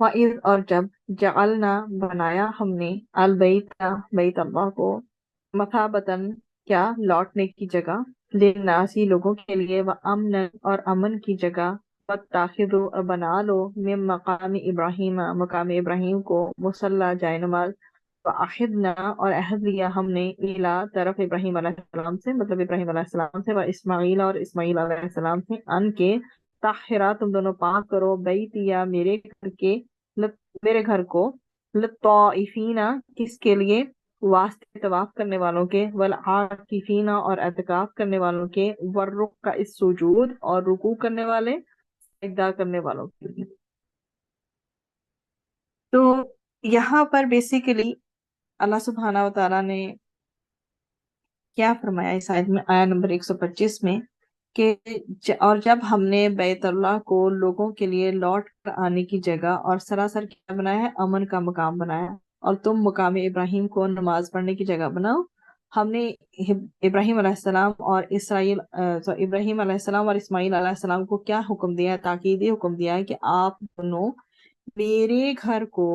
وَإِذْ اور جب جعلنا بنایا ہم نے البیت بیت اللہ کو مثابتاً کیا لوٹنے کی جگہ للناسی لوگوں کے لیے وامن اور امن کی جگہ واتخذوا اور بنا لو من مقام ابراہیم مقام ابراہیم کو مصلی جائے نماز وعہدنا اور عہد لیا ہم نے الی طرف ابراہیم علیہ السلام سے مطلب ابراہیم علیہ السلام سے و اسماعیل اور اسماعیل علیہ السلام سے ان کے طاہرہ تم دونوں پاک کرو بیتیا میرے گھر کے میرے گھر کو للطائفین کس کے لیے واسطے طواف کرنے والوں کے والعاکفین اور اعتکاف کرنے والوں کے والرکع السجود اور رکوع کرنے والے سجدہ کرنے والوں کے لیے۔ تو یہاں پر بیسیکلی اللہ سبحانہ و تعالیٰ نے کیا فرمایا اس آیت میں آیا نمبر 125 میں کہ اور جب ہم نے بیت اللہ کو لوگوں کے لیے لوٹ کر آنے کی جگہ اور سراسر کیا بنایا ہے امن کا مقام بنایا اور تم مقام ابراہیم کو نماز پڑھنے کی جگہ بناؤ ہم نے ابراہیم علیہ السلام اور ابراہیم علیہ السلام اور اسماعیل علیہ السلام کو کیا حکم دیا ہے تاکیدی حکم دیا ہے کہ آپ دونوں میرے گھر کو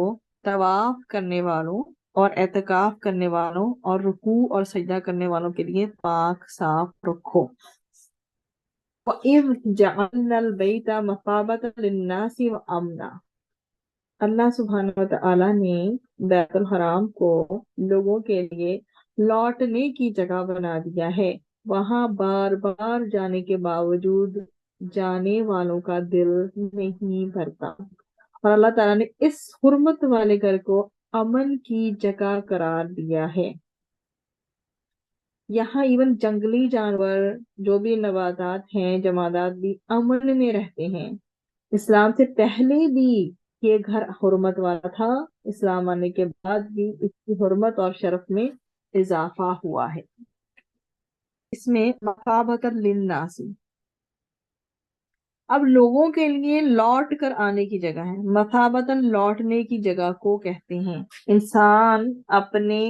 طواف کرنے والوں اور اعتکاف کرنے والوں اور رکوع اور سجدہ کرنے والوں کے لیے پاک صاف رکھو۔ وَإِذْ جَعَلْنَا الْبَيْتَ مَثَابَةً لِلنَّاسِ وَأَمْنًا اللہ سبحانہ وتعالیٰ نے بیت الحرام کو لوگوں کے لیے لوٹنے کی جگہ بنا دیا ہے وہاں بار بار جانے کے باوجود جانے والوں کا دل نہیں بھرتا اور اللہ تعالیٰ نے اس حرمت والے گھر کو امن کی جگہ قرار دیا ہے۔ یہاں ایون جنگلی جانور جو بھی نباتات ہیں جمادات بھی امن میں رہتے ہیں۔ اسلام سے پہلے بھی یہ گھر حرمت والا تھا، اسلام آنے کے بعد بھی اس کی حرمت اور شرف میں اضافہ ہوا ہے۔ اس میں مثابۃ للناس اب لوگوں کے لیے لوٹ کر آنے کی جگہ ہے، مثابتاً لوٹنے کی جگہ کو کہتے ہیں۔ انسان اپنے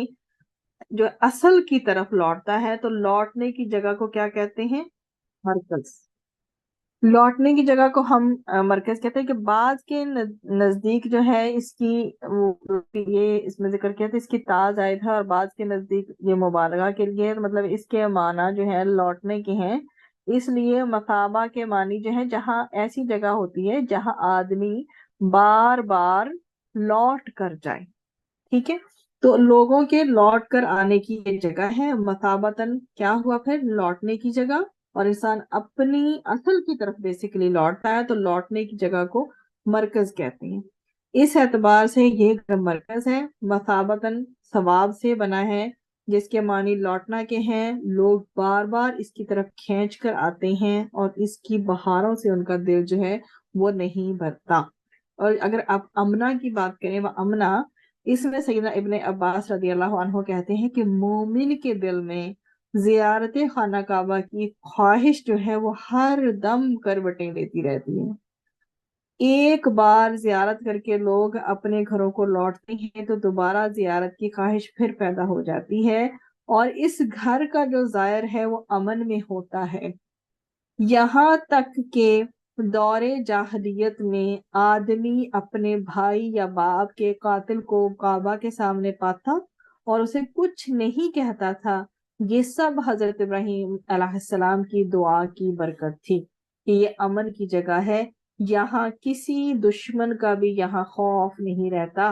جو اصل کی طرف لوٹتا ہے تو لوٹنے کی جگہ کو کیا کہتے ہیں؟ مرکز۔ لوٹنے کی جگہ کو ہم مرکز کہتے ہیں کہ بعض کے نزدیک جو ہے اس کی یہ اس میں ذکر کیا تھا اس کی تا زائد ہے اور بعض کے نزدیک یہ مبالغہ کے لیے مطلب اس کے معنی جو ہے لوٹنے کے ہیں، اس لیے مثابہ کے معنی جو ہے جہاں ایسی جگہ ہوتی ہے جہاں آدمی بار بار لوٹ کر جائے، ٹھیک ہے؟ تو لوگوں کے لوٹ کر آنے کی یہ جگہ ہے، مثابتاً کیا ہوا پھر لوٹنے کی جگہ، اور انسان اپنی اصل کی طرف بیسیکلی لوٹتا ہے تو لوٹنے کی جگہ کو مرکز کہتے ہیں۔ اس اعتبار سے یہ گھر مرکز ہے، مثابتاً ثواب سے بنا ہے جس کے معنی لوٹنا کے ہیں، لوگ بار بار اس کی طرف کھینچ کر آتے ہیں اور اس کی بہاروں سے ان کا دل جو ہے وہ نہیں بھرتا۔ اور اگر آپ امنا کی بات کریں وہ امنا اس میں سیدنا ابن عباس رضی اللہ عنہ کہتے ہیں کہ مومن کے دل میں زیارت خانہ کعبہ کی خواہش جو ہے وہ ہر دم کروٹیں لیتی رہتی ہے۔ ایک بار زیارت کر کے لوگ اپنے گھروں کو لوٹتے ہیں تو دوبارہ زیارت کی خواہش پھر پیدا ہو جاتی ہے اور اس گھر کا جو زائر ہے وہ امن میں ہوتا ہے۔ یہاں تک کہ دور جاہلیت میں آدمی اپنے بھائی یا باپ کے قاتل کو کعبہ کے سامنے پاتا اور اسے کچھ نہیں کہتا تھا، یہ سب حضرت ابراہیم علیہ السلام کی دعا کی برکت تھی کہ یہ امن کی جگہ ہے، یہاں کسی دشمن کا بھی یہاں خوف نہیں رہتا،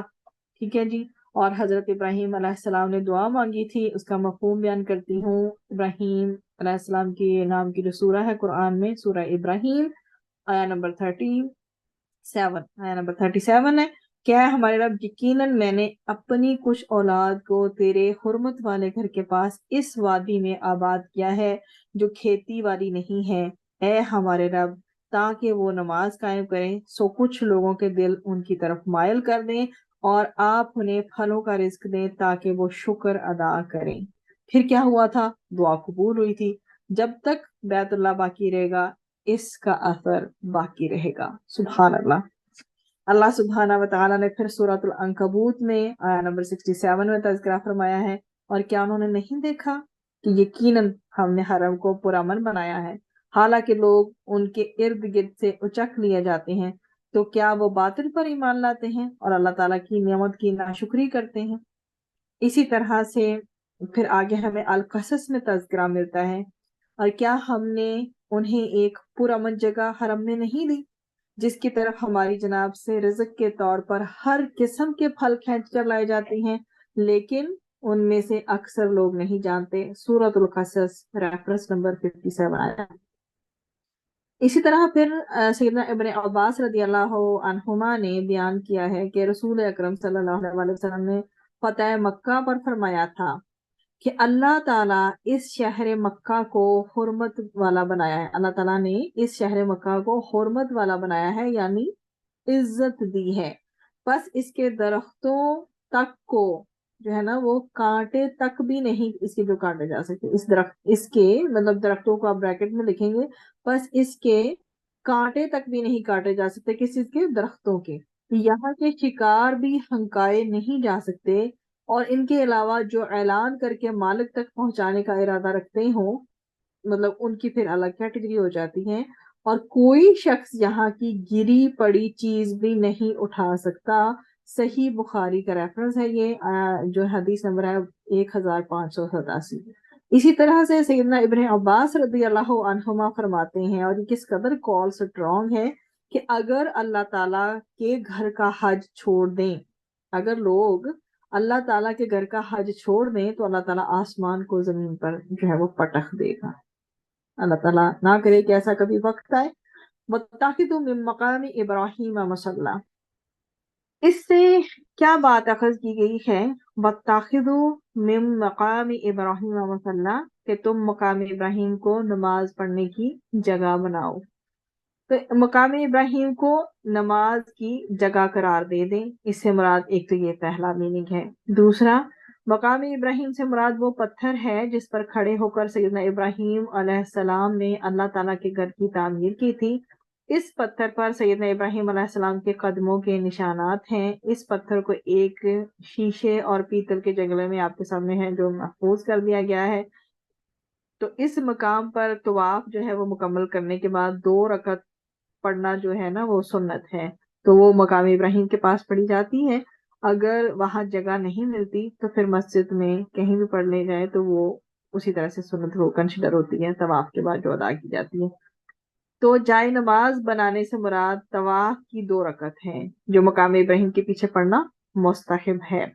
ٹھیک ہے جی۔ اور حضرت ابراہیم علیہ السلام نے دعا مانگی تھی، اس کا مفہوم بیان کرتی ہوں۔ ابراہیم علیہ السلام کی نام کی جو سورہ ہے قرآن میں سورہ ابراہیم آیا نمبر 37 ہے، کیا ہے ہمارے رب یقیناً میں نے اپنی کچھ اولاد کو تیرے حرمت والے گھر کے پاس اس وادی میں آباد کیا ہے جو کھیتی والی نہیں ہے، اے ہمارے رب تاکہ وہ نماز قائم کریں، سو کچھ لوگوں کے دل ان کی طرف مائل کر دیں اور آپ انہیں پھلوں کا رزق دیں تاکہ وہ شکر ادا کریں۔ پھر کیا ہوا تھا؟ دعا قبول ہوئی تھی۔ جب تک بیت اللہ باقی رہے گا اس کا اثر باقی رہے گا۔ سبحان اللہ۔ اللہ سبحانہ و تعالیٰ نے پھر سورۃ العنکبوت میں آیا نمبر 67 میں تذکرہ فرمایا ہے، اور کیا انہوں نے نہیں دیکھا کہ یقیناً ہم نے حرم کو پرامن بنایا ہے، حالانکہ لوگ ان کے ارد گرد سے اچک لیے جاتے ہیں، تو کیا وہ باطل پر ایمان لاتے ہیں اور اللہ تعالیٰ کی نعمت کی ناشکری کرتے ہیں؟ اسی طرح سے پھر آگے ہمیں القصص میں تذکرہ ملتا ہے، اور کیا ہم نے انہیں ایک پرامن جگہ حرم میں نہیں دی جس کی طرف ہماری جناب سے رزق کے طور پر ہر قسم کے پھل کھینچ کر لائے جاتے ہیں، لیکن ان میں سے اکثر لوگ نہیں جانتے۔ سورۃ القصص ریفرنس نمبر 57 آیا۔ اسی طرح پھر سیدنا ابن عباس رضی اللہ عنہما نے بیان کیا ہے کہ رسول اکرم صلی اللہ علیہ وسلم نے فتح مکہ پر فرمایا تھا کہ اللہ تعالیٰ اس شہر مکہ کو حرمت والا بنایا ہے، اللہ تعالیٰ نے اس شہر مکہ کو حرمت والا بنایا ہے، یعنی عزت دی ہے، بس اس کے درختوں تک کو جو ہے نا وہ کانٹے تک بھی نہیں اس کے جو کاٹے جا سکتے، اس درخت اس کے مطلب درختوں کو آپ بریکٹ میں لکھیں گے، بس اس کے کانٹے تک بھی نہیں کاٹے جا سکتے کسی چیز کے درختوں کے، یہاں کے شکار بھی ہنکائے نہیں جا سکتے، اور ان کے علاوہ جو اعلان کر کے مالک تک پہنچانے کا ارادہ رکھتے ہوں مطلب ان کی پھر الگ کیٹیگری ہو جاتی ہے، اور کوئی شخص یہاں کی گری پڑی چیز بھی نہیں اٹھا سکتا۔ صحیح بخاری کا ریفرنس ہے یہ، جو حدیث نمبر ہے 1587۔ اسی طرح سے سیدنا ابن عباس رضی اللہ عنہما فرماتے ہیں، اور یہ کس قدر کال سٹرونگ ہے، کہ اگر اللہ تعالیٰ کے گھر کا حج چھوڑ دیں، اگر لوگ اللہ تعالیٰ کے گھر کا حج چھوڑ دیں تو اللہ تعالیٰ آسمان کو زمین پر جو ہے وہ پٹخ دے گا۔ اللہ تعالیٰ نہ کرے کہ ایسا کبھی وقت آئے۔ وَاتَّخِذُوا مِن مَّقَامِ إِبْرَاهِيمَ مُصَلًّى، اس سے کیا بات اخذ کی گئی ہے؟ وَاتَّخِذُوا مِن مَّقَامِ إِبْرَاهِيمَ مُصَلًّى، کہ تم مقام ابراہیم کو نماز پڑھنے کی جگہ بناؤ۔ تو مقام ابراہیم کو نماز کی جگہ قرار دے دیں، اس سے مراد ایک تو یہ پہلا میننگ ہے۔ دوسرا، مقام ابراہیم سے مراد وہ پتھر ہے جس پر کھڑے ہو کر سیدنا ابراہیم علیہ السلام نے اللہ تعالیٰ کے گھر کی تعمیر کی تھی۔ اس پتھر پر سیدنا ابراہیم علیہ السلام کے قدموں کے نشانات ہیں۔ اس پتھر کو ایک شیشے اور پیتل کے جنگلے میں آپ کے سامنے ہے جو محفوظ کر دیا گیا ہے۔ تو اس مقام پر طواف جو ہے وہ مکمل کرنے کے بعد 2 رکعت پڑھنا جو ہے نا وہ سنت ہے، تو وہ مقام ابراہیم کے پاس پڑھی جاتی ہے۔ اگر وہاں جگہ نہیں ملتی تو پھر مسجد میں کہیں بھی پڑھ لے جائے تو وہ اسی طرح سے سنت وہ کنسیڈر ہوتی ہے، طواف کے بعد جو ادا کی جاتی ہے۔ تو جائے نماز بنانے سے مراد طواف کی 2 رکعت ہے جو مقام ابراہیم کے پیچھے پڑھنا مستحب ہے۔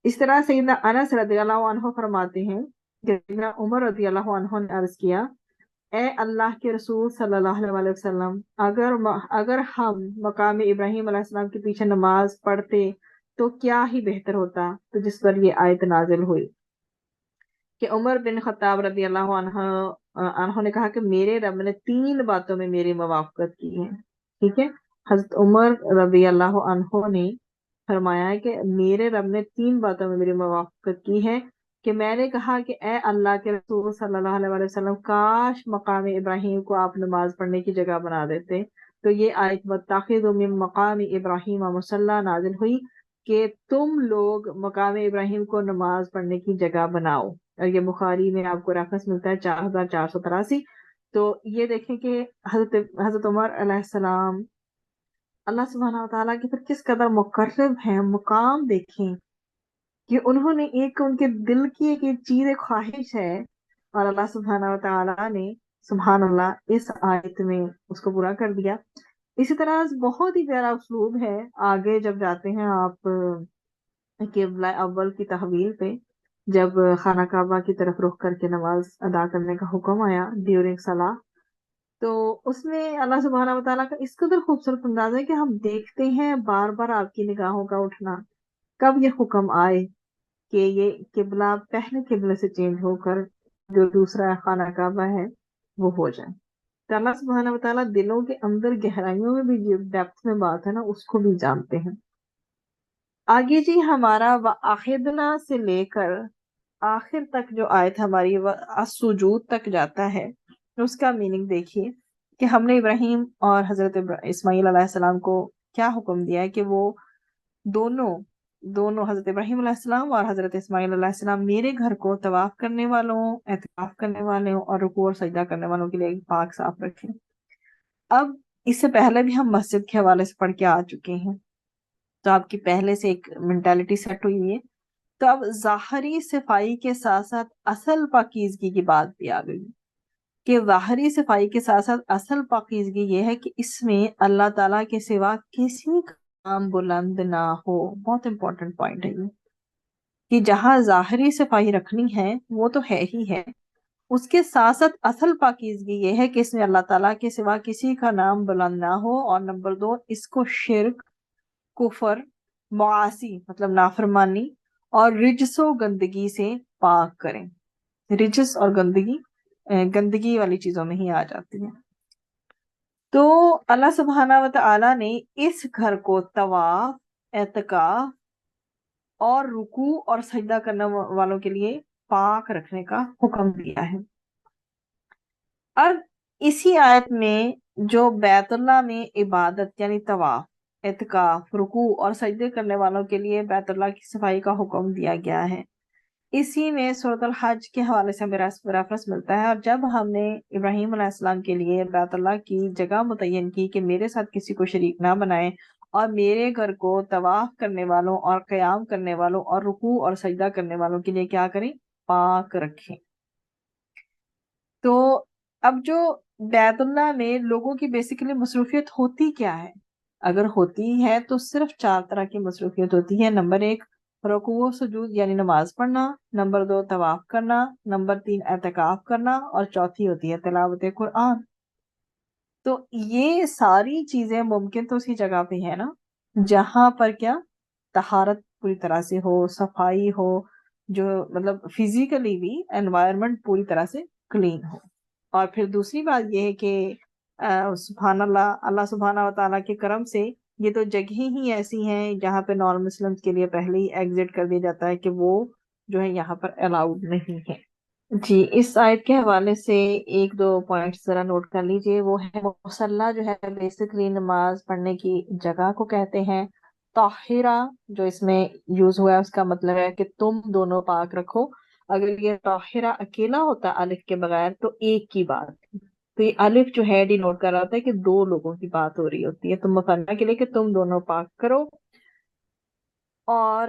اس طرح سیدنا انس رضی اللہ عنہ فرماتے ہیں کہ سیدنا عمر رضی اللہ عنہ نے عرض کیا، اے اللہ کے رسول صلی اللہ علیہ وسلم، اگر ہم مقام ابراہیم علیہ السلام کے پیچھے نماز پڑھتے تو کیا ہی بہتر ہوتا، تو جس پر یہ آیت نازل ہوئی کہ عمر بن خطاب رضی اللہ عنہ نے کہا کہ میرے رب نے 3 باتوں میں میری موافقت کی ہے۔ ٹھیک ہے، حضرت عمر رضی اللہ عنہ نے فرمایا ہے کہ میرے رب نے 3 باتوں میں میری موافقت کی ہے، کہ میں نے کہا کہ اے اللہ کے رسول صلی اللہ علیہ وسلم، کاش مقام ابراہیم کو آپ نماز پڑھنے کی جگہ بنا دیتے، تو یہ آیت وَاتَّخِذُوا مِن مَّقَامِ إِبْرَاهِيمَ مُصَلًّى نازل ہوئی کہ تم لوگ مقام ابراہیم کو نماز پڑھنے کی جگہ بناؤ، اور یہ بخاری میں آپ کو ریفرنس ملتا ہے 4483۔ تو یہ دیکھیں کہ حضرت عمر علیہ السلام اللہ سبحانہ وتعالیٰ کے پھر کس قدر مقرب ہیں، مقام دیکھیں کہ انہوں نے ایک ان کے دل کی ایک چیز خواہش ہے، اور اللہ سبحانہ وتعالیٰ نے سبحان اللہ اس آیت میں اس کو پورا کر دیا۔ اسی طرح بہت ہی پیارا اسلوب ہے، آگے جب جاتے ہیں آپ قبلہ اول کی تحویل پہ، جب خانہ کعبہ کی طرف رخ کر کے نماز ادا کرنے کا حکم آیا ڈیورنگ صلاح، تو اس میں اللہ سبحانہ وتعالیٰ کا اس قدر خوبصورت انداز ہے کہ ہم دیکھتے ہیں بار بار آپ کی نگاہوں کا اٹھنا، کب یہ حکم آئے کہ یہ قبلہ پہلے قبلے سے چینج ہو کر جو دوسرا خانہ کعبہ ہے وہ ہو جائے۔ تو اللہ سبحانہ وتعالیٰ دلوں کے اندر گہرائیوں میں بھی جو ڈیپتھ میں بات ہے نا اس کو بھی جانتے ہیں۔ آگے جی ہمارا وَأَخِذْنَا سے لے کر آخر تک جو آیت ہماری السجود تک جاتا ہے، اس کا میننگ دیکھیے کہ ہم نے ابراہیم اور حضرت اسماعیل علیہ السلام کو کیا حکم دیا ہے کہ وہ دونوں حضرت ابراہیم علیہ السلام اور حضرت اسماعیل علیہ السلام میرے گھر کو طواف کرنے والوں، اعتکاف کرنے والوں اور رکوع اور سجدہ کرنے والوں کے لیے پاک صاف رکھیں۔ اب اس سے پہلے بھی ہم مسجد کے حوالے سے پڑھ کے آ چکے ہیں، تو آپ کی پہلے سے ایک مینٹالٹی سیٹ ہوئی ہے۔ تو اب ظاہری صفائی کے ساتھ ساتھ اصل پاکیزگی کی بات بھی آ گئی کہ ظاہری صفائی کے ساتھ ساتھ اصل پاکیزگی یہ ہے کہ اس میں اللہ تعالیٰ کے سوا کسی کا نام بلند نہ ہو۔ بہت امپورٹنٹ پوائنٹ ہے یہ، کہ جہاں ظاہری صفائی رکھنی ہے وہ تو ہے ہی ہے، اس کے ساتھ ساتھ اصل پاکیزگی یہ ہے کہ اس میں اللہ تعالیٰ کے سوا کسی کا نام بلند نہ ہو، اور نمبر 2 اس کو شرک، کفر، معاصی مطلب نافرمانی اور رجس و گندگی سے پاک کریں۔ رجس اور گندگی والی چیزوں میں ہی آ جاتی ہیں۔ تو اللہ سبحانہ و تعالیٰ نے اس گھر کو طواف، اعتکاف اور رکوع اور سجدہ کرنے والوں کے لیے پاک رکھنے کا حکم دیا ہے۔ اب اسی آیت میں جو بیت اللہ میں عبادت یعنی طواف، اعتکاف، رکوع اور سجدے کرنے والوں کے لیے بیت اللہ کی صفائی کا حکم دیا گیا ہے، اسی میں سورۃ الحج کے حوالے سے ہمیں ریفرنس ملتا ہے۔ اور جب ہم نے ابراہیم علیہ السلام کے لیے بیت اللہ کی جگہ متعین کی کہ میرے ساتھ کسی کو شریک نہ بنائیں، اور میرے گھر کو طواف کرنے والوں اور قیام کرنے والوں اور رکوع اور سجدہ کرنے والوں کے لیے کیا کریں؟ پاک رکھیں۔ تو اب جو بیت اللہ میں لوگوں کی بیسیکلی مصروفیت ہوتی کیا ہے؟ اگر ہوتی ہے تو صرف 4 طرح کی مصروفیت ہوتی ہے۔ نمبر 1 رکوع و سجود یعنی نماز پڑھنا، نمبر 2 طواف کرنا، نمبر 3 اعتکاف کرنا، اور چوتھی ہوتی ہے تلاوت قرآن۔ تو یہ ساری چیزیں ممکن تو اسی جگہ پہ ہے نا جہاں پر کیا طہارت پوری طرح سے ہو، صفائی ہو، جو مطلب فزیکلی بھی انوائرمنٹ پوری طرح سے کلین ہو۔ اور پھر دوسری بات یہ ہے کہ سبحان اللہ سبحانہ و تعالیٰ کے کرم سے یہ تو جگہیں ہی ایسی ہیں جہاں پہ نان مسلمس کے لیے پہلے ہی ایگزٹ کر دیا جاتا ہے کہ وہ جو ہے یہاں پر الاؤڈ نہیں ہے۔ جی، اس آیت کے حوالے سے 1-2 پوائنٹس ذرا نوٹ کر لیجئے۔ وہ ہے مصلی جو ہے بیسکلی نماز پڑھنے کی جگہ کو کہتے ہیں۔ طاہرہ جو اس میں یوز ہوا ہے اس کا مطلب ہے کہ تم دونوں پاک رکھو۔ اگر یہ طاہرہ اکیلا ہوتا الف کے بغیر تو ایک کی بات تھی، تو یہ الف جو ہے ڈینوٹ کر رہا ہوتا ہے کہ 2 لوگوں کی بات ہو رہی ہوتی ہے، تو مثنیٰ کے لیے کہ تم دونوں پاک کرو۔ اور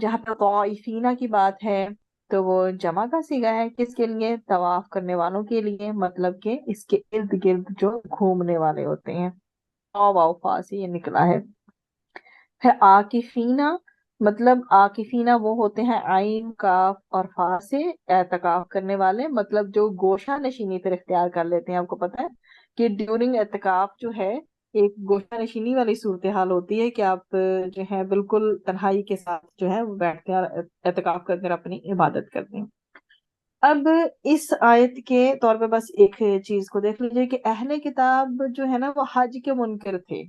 جہاں پہ طائفینہ کی بات ہے تو وہ جمع کا صیغہ ہے، کس کے لیے؟ طواف کرنے والوں کے لیے، مطلب کہ اس کے ارد گرد جو گھومنے والے ہوتے ہیں۔ واو فا سے یہ نکلا ہے۔ پھر عاکفینہ، مطلب عاکفینہ وہ ہوتے ہیں عین کاف اور فا سے اعتکاف کرنے والے، مطلب جو گوشہ نشینی پھر اختیار کر لیتے ہیں۔ آپ کو پتہ ہے کہ ڈیورنگ اعتکاف جو ہے ایک گوشہ نشینی والی صورتحال ہوتی ہے کہ آپ جو ہے بالکل تنہائی کے ساتھ جو ہے وہ بیٹھ کر اعتکاف کر کر اپنی عبادت کرتے ہیں۔ اب اس آیت کے طور پہ بس ایک چیز کو دیکھ لیجئے کہ اہل کتاب جو ہے نا وہ حج کے منکر تھے۔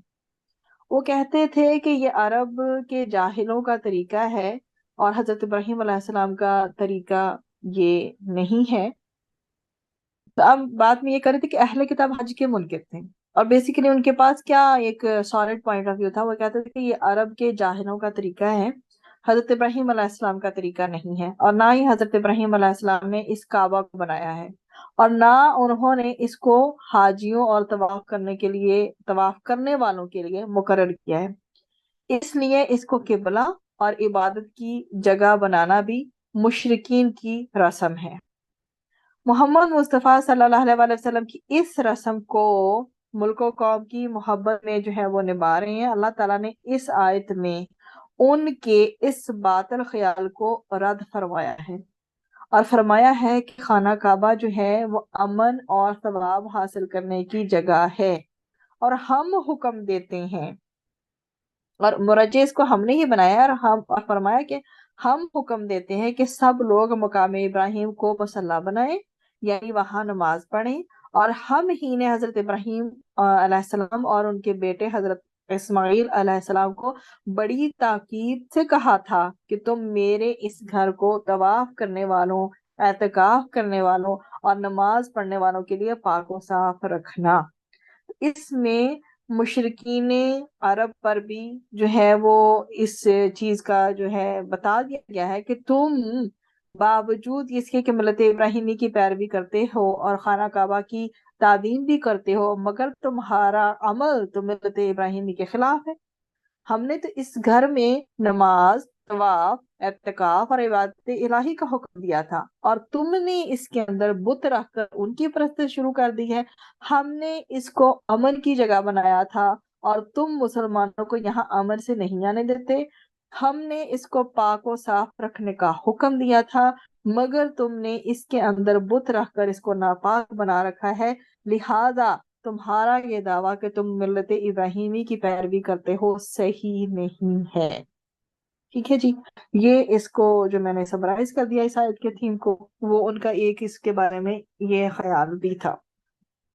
وہ کہتے تھے کہ یہ عرب کے جاہلوں کا طریقہ ہے اور حضرت ابراہیم علیہ السلام کا طریقہ یہ نہیں ہے۔ تو اب بات میں یہ کر رہے تھے کہ اہل کتاب حج کے منکر تھے، اور بیسیکلی ان کے پاس کیا ایک سالڈ پوائنٹ آف ویو تھا۔ وہ کہتے تھے کہ یہ عرب کے جاہلوں کا طریقہ ہے، حضرت ابراہیم علیہ السلام کا طریقہ نہیں ہے، اور نہ ہی حضرت ابراہیم علیہ السلام نے اس کعبہ کو بنایا ہے، اور نہ انہوں نے اس کو حاجیوں اور طواف کرنے کے لیے، طواف کرنے والوں کے لیے مقرر کیا ہے۔ اس لیے اس کو قبلہ اور عبادت کی جگہ بنانا بھی مشرکین کی رسم ہے۔ محمد مصطفیٰ صلی اللہ علیہ وآلہ وسلم کی اس رسم کو ملک و قوم کی محبت میں جو ہے وہ نبھا رہے ہیں۔ اللہ تعالیٰ نے اس آیت میں ان کے اس باطل خیال کو رد فرمایا ہے، اور فرمایا ہے کہ خانہ کعبہ جو ہے وہ امن اور ثواب حاصل کرنے کی جگہ ہے، اور ہم حکم دیتے ہیں، اور مرجع اس کو ہم نے ہی بنایا ہے، اور فرمایا کہ ہم حکم دیتے ہیں کہ سب لوگ مقام ابراہیم کو مصلی بنائیں، یعنی وہاں نماز پڑھیں، اور ہم ہی نے حضرت ابراہیم علیہ السلام اور ان کے بیٹے حضرت اسماعیل علیہ السلام کو بڑی تاکید سے کہا تھا کہ تم میرے اس گھر کو طواف کرنے والوں، اعتکاف کرنے والوں اور نماز پڑھنے والوں کے لیے پاک و صاف رکھنا۔ اس میں مشرکین عرب پر بھی جو ہے وہ اس چیز کا جو ہے بتا دیا گیا ہے کہ تم باوجود اس کے کہ ملت ابراہیمی کی پیروی کرتے ہو اور خانہ کعبہ کی تعظیم بھی کرتے ہو، مگر تمہارا عمل تو ملت ابراہیمی کے خلاف ہے۔ ہم نے تو اس گھر میں نماز، طواف، اعتکاف اور عبادت الہی کا حکم دیا تھا، اور تم نے اس کے اندر بت رکھ کر ان کی پرستش شروع کر دی ہے۔ ہم نے اس کو امن کی جگہ بنایا تھا، اور تم مسلمانوں کو یہاں امن سے نہیں آنے دیتے۔ ہم نے اس کو پاک و صاف رکھنے کا حکم دیا تھا، مگر تم نے اس کے اندر بت رکھ کر اس کو ناپاک بنا رکھا ہے، لہذا تمہارا یہ دعویٰ کہ تم ملت ابراہیمی کی پیروی کرتے ہو صحیح نہیں ہے۔ ٹھیک ہے جی، یہ اس کو جو میں نے سمرائز کر دیا اس آیت کے تھیم کو، وہ ان کا ایک اس کے بارے میں یہ خیال بھی تھا۔